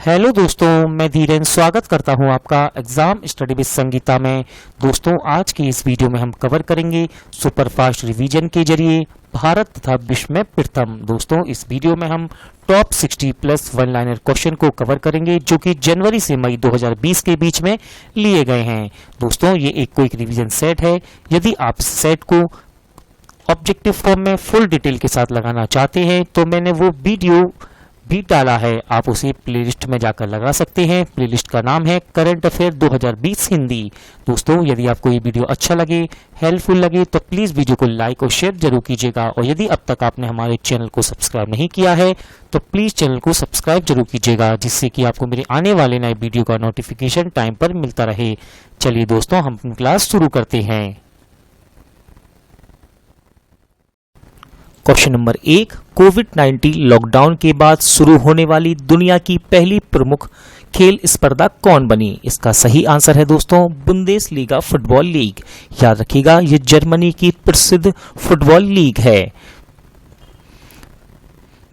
Hello दोस्तों, मैं धीरेन स्वागत करता हूं आपका एग्जाम स्टडी विद संगीता में। दोस्तों, आज की इस वीडियो में हम कवर करेंगे सुपरफास्ट रिवीजन के जरिए भारत तथा विश्व में प्रथम। दोस्तों, इस वीडियो में हम top 60 plus one liner question को कवर करेंगे जो कि जनवरी से मई 2020 के बीच में लिए गए हैं। दोस्तों, ये एक क्विक रिवीजन सेट है। यदि आप सेट को ऑब्जेक्टिव फॉर्म में फुल डिटेल के साथ लगाना चाहते हैं तो मैंने वो वीडियो भी डाला है, आप उसे प्लेलिस्ट में जाकर लगा सकते हैं। प्लेलिस्ट का नाम है करंट अफेयर 2020 हिंदी। दोस्तों, यदि आपको ये वीडियो अच्छा लगे, हेल्पफुल लगे तो प्लीज़ वीडियो को लाइक और शेयर जरूर कीजिएगा। और यदि अब तक आपने हमारे चैनल को सब्सक्राइब नहीं किया है तो प्लीज़ चैनल को सब्सक्राइब जरूर कीजिएगा, जिससे कि आपको मेरे आने वाले नए वीडियो का नोटिफिकेशन टाइम पर मिलता रहे। चलिए दोस्तों, हम अपनी क्लास शुरू करते हैं। क्वेश्चन नंबर 1, कोविड-19 लॉकडाउन के बाद शुरू होने वाली दुनिया की पहली प्रमुख खेल स्पर्धा कौन बनी? इसका सही आंसर है दोस्तों बुंदेसलीगा फुटबॉल लीग। याद रखिएगा, ये जर्मनी की प्रसिद्ध फुटबॉल लीग है।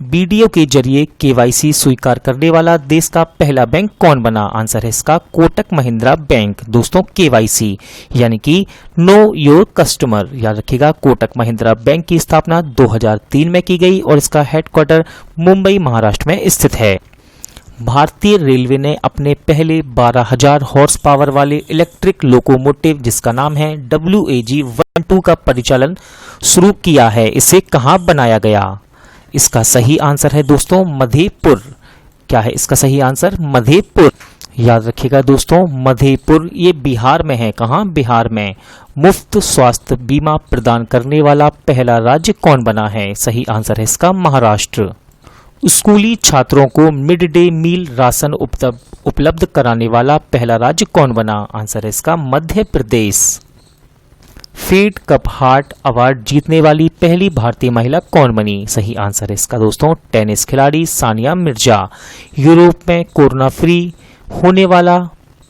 बीडीओ के जरिए केवाईसी स्वीकार करने वाला देश का पहला बैंक कौन बना? आंसर है इसका कोटक महिंद्रा बैंक। दोस्तों, केवाईसी यानी कि नो योर कस्टमर। याद रखिएगा, कोटक महिंद्रा बैंक की स्थापना 2003 में की गई और इसका हेडक्वार्टर मुंबई महाराष्ट्र में स्थित है। भारतीय रेलवे ने अपने पहले 12,000 हॉर्स पावर वाले इलेक्ट्रिक लोकोमोटिव जिसका नाम है WAG-12 का परिचालन शुरू किया है। इसे कहाँ बनाया गया? इसका सही आंसर है दोस्तों मधेपुर। क्या है इसका सही आंसर? मधेपुर। याद रखिएगा दोस्तों, मधेपुर ये बिहार में है। कहाँ? बिहार में। मुफ्त स्वास्थ्य बीमा प्रदान करने वाला पहला राज्य कौन बना है? सही आंसर है इसका महाराष्ट्र। स्कूली छात्रों को मिड डे मील राशन उपलब्ध कराने वाला पहला राज्य कौन बना? आंसर है इसका Madhya Pradesh. Fed Cup heart award जीतने वाली पहली भारतीय महिला कौन बनी? सही आंसर है इसका दोस्तों टेनिस खिलाड़ी सानिया मिर्जा। यूरोप में कोरोना फ्री होने वाला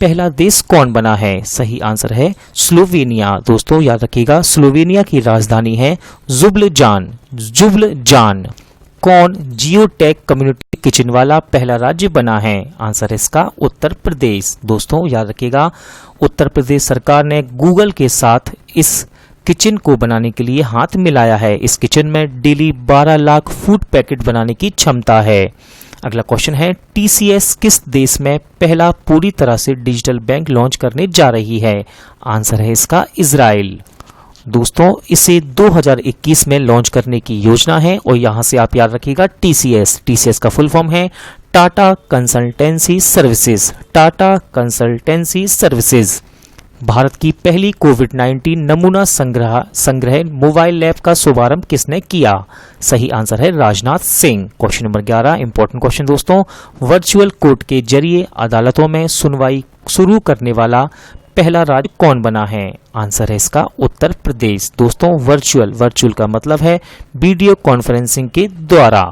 पहला देश कौन बना है? सही आंसर है स्लोवेनिया। दोस्तों, याद रखिएगा, स्लोवेनिया की राजधानी है जुब्लजान। कौन जियोटेक कम्युनिटी किचन वाला पहला राज्य बना है? आंसर है इसका उत्तर प्रदेश। दोस्तों, याद रखिएगा, उत्तर प्रदेश सरकार ने गूगल के साथ इस किचन को बनाने के लिए हाथ मिलाया है। इस किचन में डेली 12 लाख फूड पैकेट बनाने की क्षमता है। अगला क्वेश्चन है, टीसीएस किस देश में पहला पूरी तरह से डिजिटल बैंक लॉन्च करने जा रही है? आंसर है इसका इजराइल। दोस्तों, इसे 2021 में लॉन्च करने की योजना है। और यहां से आप याद रखिएगा टीसीएस का फुल फॉर्म है Tata consultancy services. Tata consultancy services. Bharat की पहली कोविड-19 नमूना संग्रह मोबाइल लैब का शुभारंभ किसने किया? सही आंसर है Rajnath Singh. Question number 11, important question दोस्तों, वर्चुअल कोर्ट के जरिए अदालतों में सुनवाई शुरू करने वाला पहला राज्य कौन बना है? आंसर है इसका उत्तर प्रदेश। दोस्तों, वर्चुअल का मतलब है वीडियो कॉन्फ्रेंसिंग के द्वारा।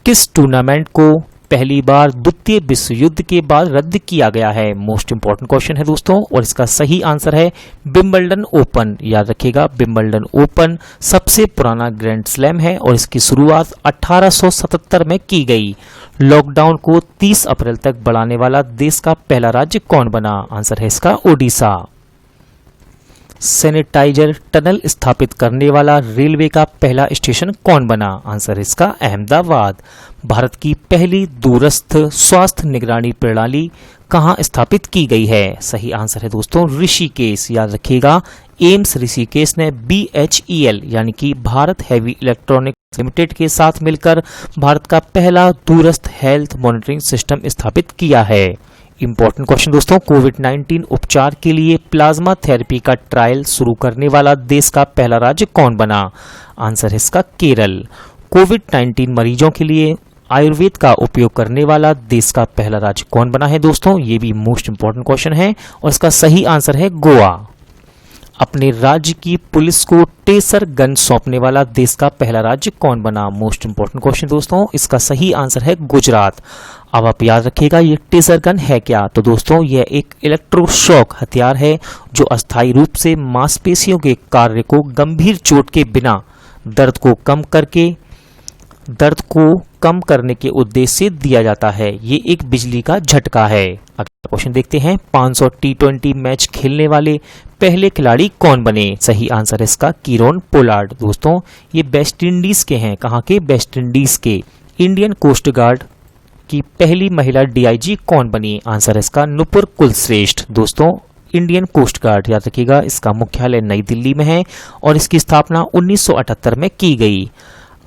किस टूर्नामेंट को पहली बार द्वितीय विश्व युद्ध के बाद रद्द किया गया है? मोस्ट इंपॉर्टेंट क्वेश्चन है दोस्तों, और इसका सही आंसर है विंबलडन ओपन। याद रखिएगा, विंबलडन ओपन सबसे पुराना ग्रैंड स्लैम है और इसकी शुरुआत 1877 में की गई। लॉकडाउन को 30 अप्रैल तक बढ़ाने वाला देश का पहला राज्य कौन बना? आंसर है इसका ओडिशा। सैनिटाइजर टनल स्थापित करने वाला रेलवे का पहला स्टेशन कौन बना? आंसर इसका अहमदाबाद। भारत की पहली दूरस्थ स्वास्थ्य निगरानी प्रणाली कहां स्थापित की गई है? सही आंसर है दोस्तों ऋषिकेश। याद रखिएगा, एम्स ऋषिकेश ने BHEL यानी कि भारत हेवी इलेक्ट्रॉनिक्स लिमिटेड के साथ मिलकर भारत का पहला दूरस्थ हेल्थ मॉनिटरिंग सिस्टम स्थापित किया है। इंपॉर्टेंट क्वेश्चन दोस्तों, कोविड-19 उपचार के लिए प्लाज्मा थेरेपी का ट्रायल शुरू करने वाला देश का पहला राज्य कौन बना? आंसर है इसका केरल। कोविड-19 मरीजों के लिए आयुर्वेद का उपयोग करने वाला देश का पहला राज्य कौन बना है? दोस्तों, ये भी मोस्ट इंपॉर्टेंट क्वेश्चन है और इसका सही आंसर है गोवा। अपने राज्य की पुलिस को टेसर गन सौंपने वाला देश का पहला राज्य कौन बना? मोस्ट इंपॉर्टेंट क्वेश्चन दोस्तों, इसका सही आंसर है गुजरात। अब आप याद रखिएगा, ये टेसर गन है क्या? तो दोस्तों, यह एक इलेक्ट्रोशॉक हथियार है जो अस्थायी रूप से मांसपेशियों के कार्य को गंभीर चोट के बिना दर्द को कम करके दर्द को कम करने के उद्देश्य से दिया जाता है। ये एक बिजली का झटका है। अगला क्वेश्चन देखते हैं, 500 टी20 मैच खेलने वाले पहले खिलाड़ी कौन बने? सही आंसर है इसका कीरोन पोलार्ड। दोस्तों ये वेस्ट इंडीज के हैं। कहाँ के? वेस्ट इंडीज के। इंडियन कोस्ट गार्ड की पहली महिला डीआईजी कौन बनी? आंसर है इसका नुपुर कुलश्रेष्ठ। दोस्तों इंडियन कोस्ट गार्ड याद रखिएगा, इसका मुख्यालय नई दिल्ली में है और इसकी स्थापना 1978 में की गई।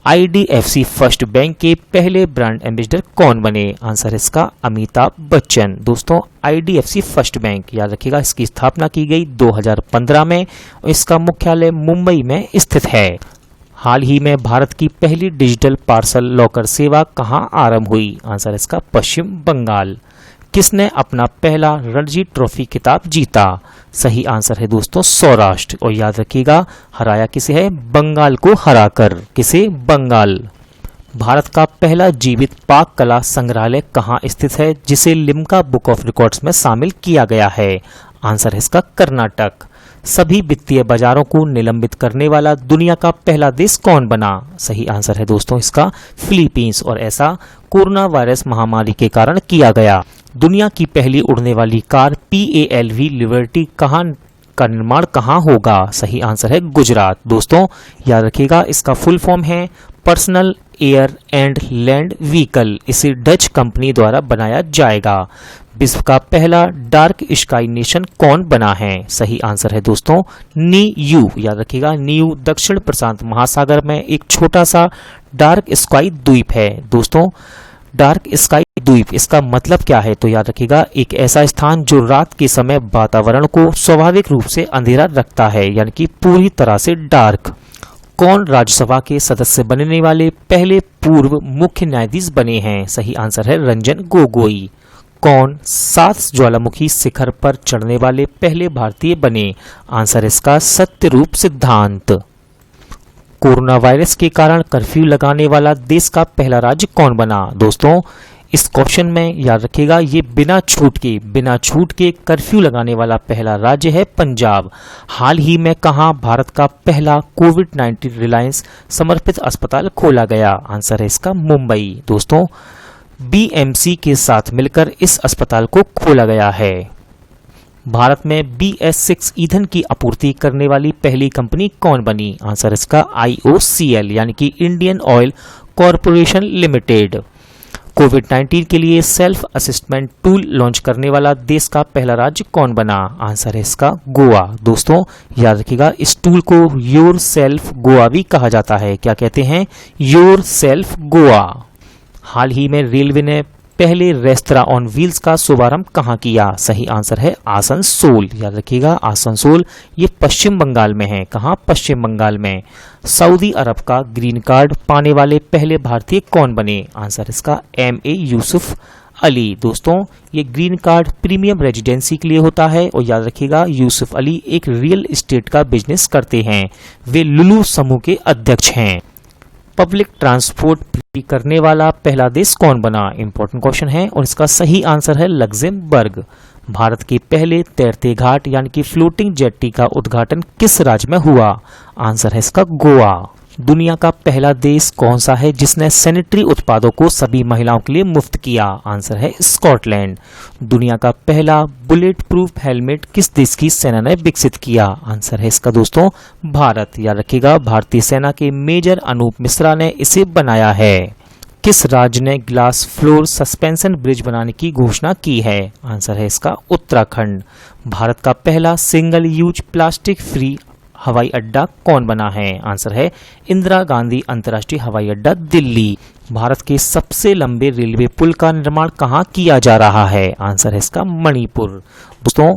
आईडीएफसी फर्स्ट बैंक के पहले ब्रांड एम्बेसडर कौन बने? आंसर है इसका अमिताभ बच्चन। दोस्तों आईडीएफसी फर्स्ट बैंक याद रखिएगा, इसकी स्थापना की गई 2015 में और इसका मुख्यालय मुंबई में स्थित है। हाल ही में भारत की पहली डिजिटल पार्सल लॉकर सेवा कहां आरंभ हुई? आंसर है इसका पश्चिम बंगाल। किसने अपना पहला रणजी ट्रॉफी खिताब जीता? सही आंसर है दोस्तों सौराष्ट्र। और याद रखिएगा हराया किसे है? बंगाल को हराकर। किसे? बंगाल। भारत का पहला जीवित पाक कला संग्रहालय कहाँ स्थित है जिसे लिम्का बुक ऑफ रिकॉर्ड्स में शामिल किया गया है? आंसर है इसका कर्नाटक। सभी वित्तीय बाजारों को निलंबित करने वाला दुनिया का पहला देश कौन बना? सही आंसर है दोस्तों इसका फिलीपींस। और ऐसा कोरोना वायरस महामारी के कारण किया गया। दुनिया की पहली उड़ने वाली कार PALV लिबर्टी का निर्माण कहाँ होगा? सही आंसर है गुजरात। दोस्तों याद रखिएगा इसका फुल फॉर्म है personal air and land vehicle. इसे डच कंपनी द्वारा बनाया जाएगा। विश्व का पहला डार्क स्काई नेशन कौन बना है? सही आंसर है दोस्तों नीयू। याद रखिएगा नीयू दक्षिण प्रशांत महासागर में एक छोटा सा डार्क स्काई द्वीप है। दोस्तों डार्क स्काई द्वीप इसका मतलब क्या है? तो याद रखिएगा एक ऐसा स्थान जो रात के समय वातावरण को स्वाभाविक रूप से अंधेरा रखता है, यानी कि पूरी तरह से डार्क। कौन राज्यसभा के सदस्य बनने वाले पहले पूर्व मुख्य न्यायाधीश बने हैं? सही आंसर है रंजन गोगोई। कौन 7 ज्वालामुखी शिखर पर चढ़ने वाले पहले भारतीय बने? आंसर इसका सत्यरूप सिद्धांत। कोरोना वायरस के कारण कर्फ्यू लगाने वाला देश का पहला राज्य कौन बना? दोस्तों इस क्वेश्चन में याद रखिएगा ये बिना छूट के कर्फ्यू लगाने वाला पहला राज्य है पंजाब। हाल ही में कहां भारत का पहला कोविड-19 रिलायंस समर्पित अस्पताल खोला गया? आंसर है इसका मुंबई। दोस्तों BMC के साथ मिलकर इस अस्पताल को खोला गया है। भारत में BS6 ईंधन की आपूर्ति करने वाली पहली कंपनी कौन बनी? आंसर इसका IOCL यानी कि इंडियन ऑयल कॉरपोरेशन लिमिटेड। कोविड-19 के लिए सेल्फ असिस्टमेंट टूल लॉन्च करने वाला देश का पहला राज्य कौन बना? आंसर है इसका गोवा। दोस्तों याद रखिएगा इस टूल को योर सेल्फ गोवा भी कहा जाता है। क्या कहते हैं? Yourself Goa. हाल ही में रेलवे ने पहले रेस्तरां ऑन व्हील्स का शुभारंभ कहां किया? सही आंसर है आसनसोल। याद रखिएगा आसनसोल ये पश्चिम बंगाल में है। कहां? पश्चिम बंगाल में। सऊदी अरब का ग्रीन कार्ड पाने वाले पहले भारतीय कौन बने? आंसर इसका MA यूसुफ अली। दोस्तों ये ग्रीन कार्ड प्रीमियम रेजिडेंसी के लिए होता है। और याद रखिएगा यूसुफ अली एक रियल एस्टेट का बिजनेस करते हैं। वे लुलु समूह के अध्यक्ष हैं। पब्लिक ट्रांसपोर्ट फ्री करने वाला पहला देश कौन बना? इंपॉर्टेंट क्वेश्चन है और इसका सही आंसर है लग्जमबर्ग। भारत के पहले तैरते घाट यानी कि फ्लोटिंग जेट्टी का उद्घाटन किस राज्य में हुआ? आंसर है इसका गोवा। दुनिया का पहला देश कौन सा है जिसने सैनिटरी उत्पादों को सभी महिलाओं के लिए मुफ्त किया? आंसर है स्कॉटलैंड। दुनिया का पहला बुलेट प्रूफ हेलमेट किस देश की सेना ने विकसित किया? आंसर है इसका दोस्तों भारत। याद रखिएगा भारतीय सेना के मेजर अनूप मिश्रा ने इसे बनाया है। किस राज्य ने ग्लास फ्लोर सस्पेंशन ब्रिज बनाने की घोषणा की है? आंसर है इसका उत्तराखंड। भारत का पहला सिंगल यूज प्लास्टिक फ्री हवाई अड्डा कौन बना है? आंसर है इंदिरा गांधी अंतर्राष्ट्रीय हवाई अड्डा दिल्ली। भारत के सबसे लंबे रेलवे पुल का निर्माण कहां किया जा रहा है? आंसर है इसका मणिपुर। दोस्तों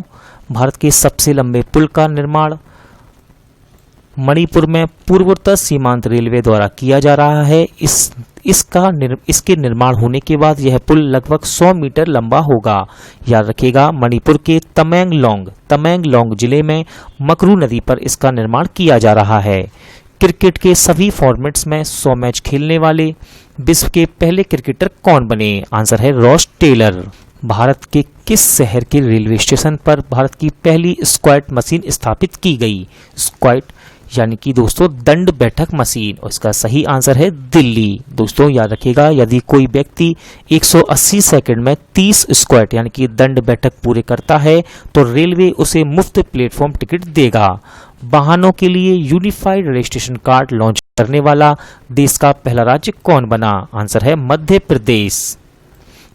भारत के सबसे लंबे पुल का निर्माण मणिपुर में पूर्वोत्तर सीमांत रेलवे द्वारा किया जा रहा है। इसके निर्माण होने के बाद यह पुल लगभग 100 मीटर लंबा होगा। याद रखिएगा मणिपुर के तमेंगलोंग जिले में मकरू नदी पर इसका निर्माण किया जा रहा है। क्रिकेट के सभी फॉर्मेट्स में 100 मैच खेलने वाले विश्व के पहले क्रिकेटर कौन बने? आंसर है रॉस टेलर। भारत के किस शहर के रेलवे स्टेशन पर भारत की पहली स्क्वैट मशीन स्थापित की गई? स्क्वैट यानी कि दोस्तों दंड बैठक मशीन, और इसका सही आंसर है दिल्ली। दोस्तों याद रखिएगा, यदि कोई व्यक्ति 180 सेकंड में 30 स्क्वाट यानी कि दंड बैठक पूरे करता है तो रेलवे उसे मुफ्त प्लेटफॉर्म टिकट देगा। वाहनों के लिए यूनिफाइड रजिस्ट्रेशन कार्ड लॉन्च करने वाला देश का पहला राज्य कौन बना? आंसर है मध्य प्रदेश।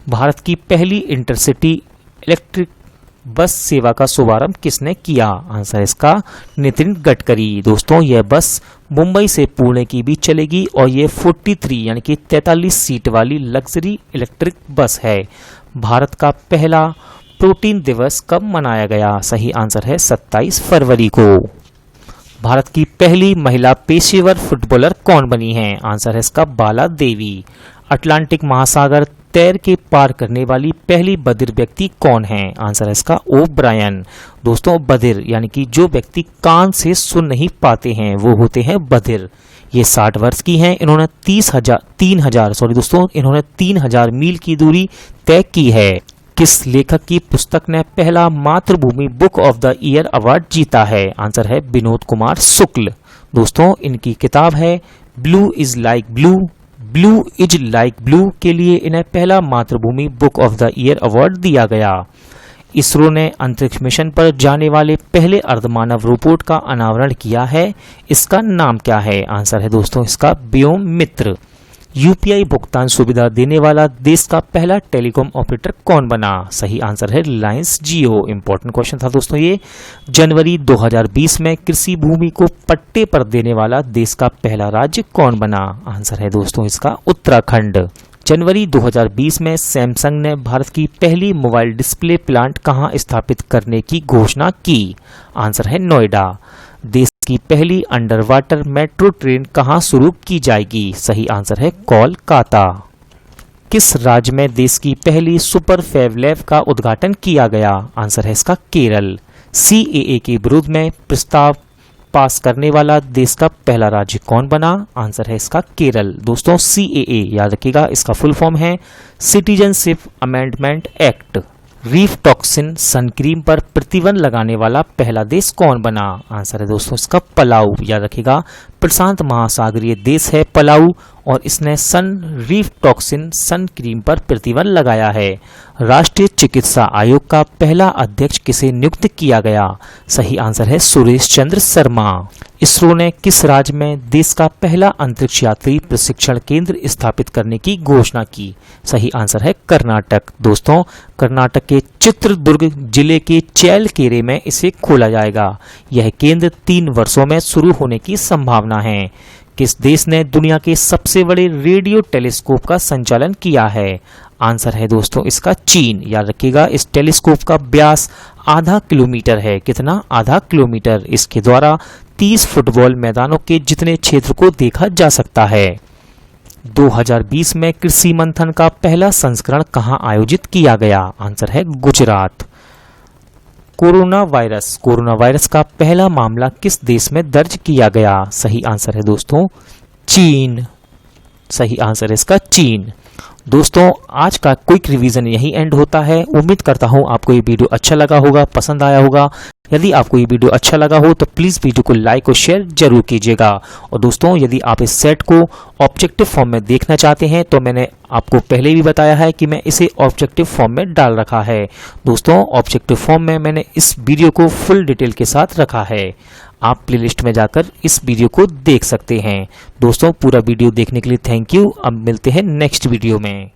भारत की पहली इंटरसिटी इलेक्ट्रिक बस सेवा का शुभारंभ किसने किया? आंसर इसका नितिन गडकरी। दोस्तों यह बस मुंबई से पुणे की बीच चलेगी और यह 43 यानी कि 43 सीट वाली लग्जरी इलेक्ट्रिक बस है। भारत का पहला प्रोटीन दिवस कब मनाया गया? सही आंसर है 27 फरवरी को। भारत की पहली महिला पेशेवर फुटबॉलर कौन बनी है? आंसर है इसका बाला देवी। अटलांटिक महासागर तैर के पार करने वाली पहली बधिर व्यक्ति कौन है? आंसर है इसका ओब्रायन। दोस्तों बधिर यानी कि जो व्यक्ति कान से सुन नहीं पाते हैं वो होते हैं बधिर। ये 60 वर्ष की हैं। इन्होंने 3000 मील की दूरी तय की है। किस लेखक की पुस्तक ने पहला मातृभूमि book of the year award जीता है? आंसर है विनोद कुमार शुक्ल। दोस्तों इनकी किताब है blue is like blue, blue is like blue के लिए इन्हें पहला मातृभूमि book of the year award दिया गया। इसरो ने अंतरिक्ष मिशन पर जाने वाले पहले अर्धमानव रोबोट का अनावरण किया है। इसका नाम क्या है? आंसर है दोस्तों इसका व्योम मित्र। यूपीआई भुगतान सुविधा देने वाला देश का पहला टेलीकॉम ऑपरेटर कौन बना? सही आंसर है रिलायंस जियो। इंपॉर्टेंट क्वेश्चन था दोस्तों ये। जनवरी 2020 में कृषि भूमि को पट्टे पर देने वाला देश का पहला राज्य कौन बना? आंसर है दोस्तों इसका उत्तराखंड। जनवरी 2020 में सैमसंग ने भारत की पहली मोबाइल डिस्प्ले प्लांट कहां स्थापित करने की घोषणा की? आंसर है नोएडा। देश की पहली अंडर वाटर मेट्रो ट्रेन कहां शुरू की जाएगी? सही आंसर है कोलकाता। किस राज्य में देश की पहली सुपर फैब लैब का उद्घाटन किया गया? आंसर है इसका केरल। सीएए के विरोध में प्रस्ताव पास करने वाला देश का पहला राज्य कौन बना? आंसर है इसका केरल। दोस्तों सीएए याद रखिएगा, इसका फुल फॉर्म है citizenship amendment act. Reef toxin sun cream पर प्रतिबंध लगाने वाला पहला देश कौन बना? आंसर है दोस्तों इसका पलाऊ। याद रखिएगा, प्रशांत महासागरीय देश है पलाऊ और इसने रीफ टॉक्सिन सन क्रीम पर प्रतिबंध लगाया है। राष्ट्रीय चिकित्सा आयोग का पहला अध्यक्ष किसे नियुक्त किया गया? सही आंसर है सुरेश चंद्र शर्मा। इसरो ने किस राज्य में देश का पहला अंतरिक्ष यात्री प्रशिक्षण केंद्र स्थापित करने की घोषणा की? सही आंसर है कर्नाटक। दोस्तों कर्नाटक के चित्रदुर्ग जिले के चैलकेरे में इसे खोला जाएगा। यह केंद्र 3 वर्षों में शुरू होने की संभावना है। किस देश ने दुनिया के सबसे बड़े रेडियो टेलीस्कोप का संचालन किया है? आंसर है दोस्तों इसका चीन। याद रखिएगा, इस टेलीस्कोप का व्यास आधा किलोमीटर है। कितना? आधा किलोमीटर। इसके द्वारा 30 फुटबॉल मैदानों के जितने क्षेत्र को देखा जा सकता है। 2020 में कृषि मंथन का पहला संस्करण कहां आयोजित किया गया? आंसर है गुजरात। कोरोना वायरस का पहला मामला किस देश में दर्ज किया गया? सही आंसर है दोस्तों चीन। सही आंसर है इसका चीन। दोस्तों आज का क्विक रिवीजन यही एंड होता है। उम्मीद करता हूं आपको ये वीडियो अच्छा लगा होगा, पसंद आया होगा। यदि आपको ये वीडियो अच्छा लगा हो तो प्लीज वीडियो को लाइक और शेयर जरूर कीजिएगा। और दोस्तों यदि आप इस सेट को ऑब्जेक्टिव फॉर्म में देखना चाहते हैं तो मैंने आपको पहले भी बताया है कि मैं इसे ऑब्जेक्टिव फॉर्म में डाल रखा है। दोस्तों ऑब्जेक्टिव फॉर्म में मैंने इस वीडियो को फुल डिटेल के साथ रखा है। आप प्लेलिस्ट में जाकर इस वीडियो को देख सकते हैं। दोस्तों पूरा वीडियो देखने के लिए थैंक यू। अब मिलते हैं नेक्स्ट वीडियो में।